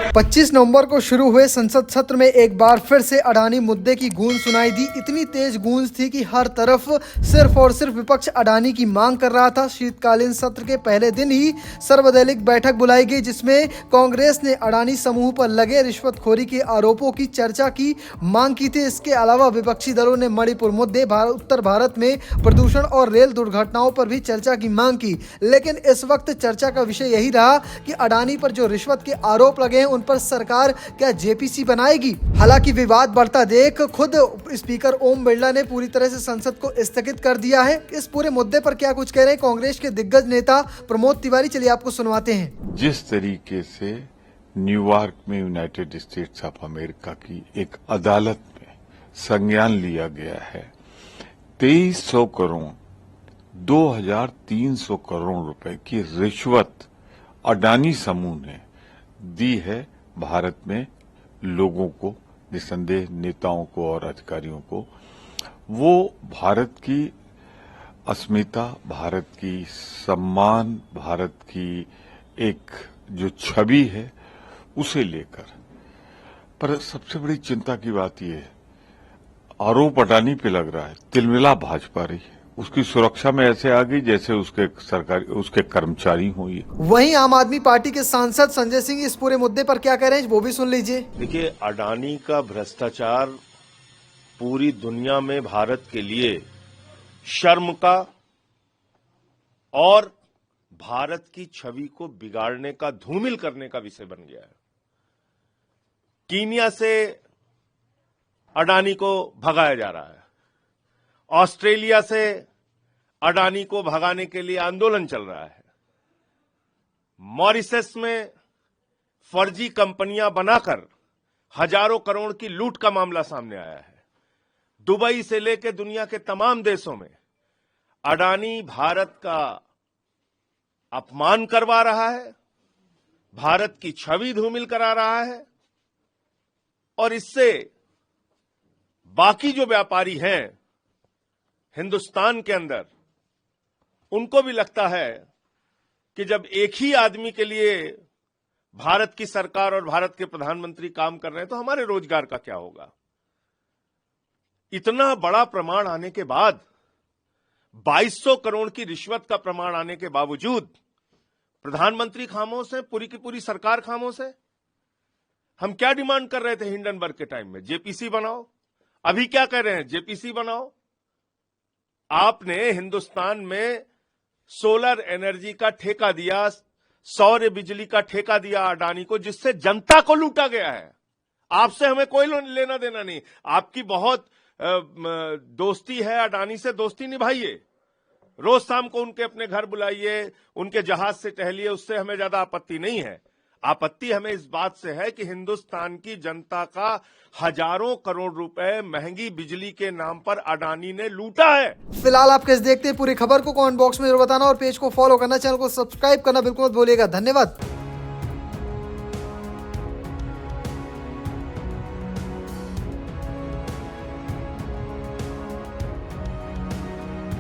25 नवंबर को शुरू हुए संसद सत्र में एक बार फिर से अडानी मुद्दे की गूंज सुनाई दी। इतनी तेज गूंज थी कि हर तरफ सिर्फ और सिर्फ विपक्ष अडानी की मांग कर रहा था। शीतकालीन सत्र के पहले दिन ही सर्वदलीय बैठक बुलाई गई, जिसमें कांग्रेस ने अडानी समूह पर लगे रिश्वतखोरी के आरोपों की चर्चा की मांग की थी। इसके अलावा विपक्षी दलों ने मणिपुर मुद्दे, उत्तर भारत में प्रदूषण और रेल दुर्घटनाओं पर भी चर्चा की मांग की। लेकिन इस वक्त चर्चा का विषय यही रहा कि अडानी पर जो रिश्वत के आरोप लगे हैं उन पर सरकार क्या जेपीसी बनाएगी। हालांकि विवाद बढ़ता देख खुद स्पीकर ओम बिरला ने पूरी तरह से संसद को स्थगित कर दिया है। इस पूरे मुद्दे पर क्या कुछ कह रहे हैं कांग्रेस के दिग्गज नेता प्रमोद तिवारी, चलिए आपको सुनवाते हैं। जिस तरीके से न्यूयॉर्क में यूनाइटेड स्टेट्स ऑफ अमेरिका की एक अदालत में संज्ञान लिया गया है, 2300 करोड़ 2300 करोड़ रुपए की रिश्वत अडानी समूह ने दी है भारत में लोगों को, निसंदेह नेताओं को और अधिकारियों को। वो भारत की अस्मिता, भारत की सम्मान, भारत की एक जो छवि है उसे लेकर। पर सबसे बड़ी चिंता की बात यह है, आरोप अडानी पे लग रहा है, तिलमिला भाजपा रही है, उसकी सुरक्षा में ऐसे आ गई जैसे उसके कर्मचारी हों। वहीं आम आदमी पार्टी के सांसद संजय सिंह इस पूरे मुद्दे पर क्या कह रहे हैं, वो भी सुन लीजिए। देखिए, अडानी का भ्रष्टाचार पूरी दुनिया में भारत के लिए शर्म का और भारत की छवि को बिगाड़ने का, धूमिल करने का विषय बन गया है। कीनिया से अडानी को भगाया जा रहा है, ऑस्ट्रेलिया से अडानी को भगाने के लिए आंदोलन चल रहा है, मॉरिशस में फर्जी कंपनियां बनाकर हजारों करोड़ की लूट का मामला सामने आया है। दुबई से लेकर दुनिया के तमाम देशों में अडानी भारत का अपमान करवा रहा है, भारत की छवि धूमिल करा रहा है, और इससे बाकी जो व्यापारी हैं हिंदुस्तान के अंदर, उनको भी लगता है कि जब एक ही आदमी के लिए भारत की सरकार और भारत के प्रधानमंत्री काम कर रहे हैं तो हमारे रोजगार का क्या होगा। इतना बड़ा प्रमाण आने के बाद, 2200 करोड़ की रिश्वत का प्रमाण आने के बावजूद प्रधानमंत्री खामोश है, पूरी की पूरी सरकार खामोश है। हम क्या डिमांड कर रहे थे हिंडनबर्ग के टाइम में? जेपीसी बनाओ। अभी क्या कह रहे हैं? जेपीसी बनाओ। आपने हिंदुस्तान में सोलर एनर्जी का ठेका दिया, सौर बिजली का ठेका दिया अडानी को, जिससे जनता को लूटा गया है। आपसे हमें कोई लेना देना नहीं। आपकी बहुत दोस्ती है अडानी से, दोस्ती निभाइए, रोज शाम को उनके अपने घर बुलाइए, उनके जहाज से टहलिए, उससे हमें ज्यादा आपत्ति नहीं है। आपत्ति हमें इस बात से है कि हिंदुस्तान की जनता का हजारों करोड़ रुपए महंगी बिजली के नाम पर अडानी ने लूटा है। फिलहाल आप कैसे देखते हैं पूरी खबर को कमेंट बॉक्स में जरूर बताना और पेज को फॉलो करना, चैनल को सब्सक्राइब करना बिल्कुल मत भूलिएगा। धन्यवाद।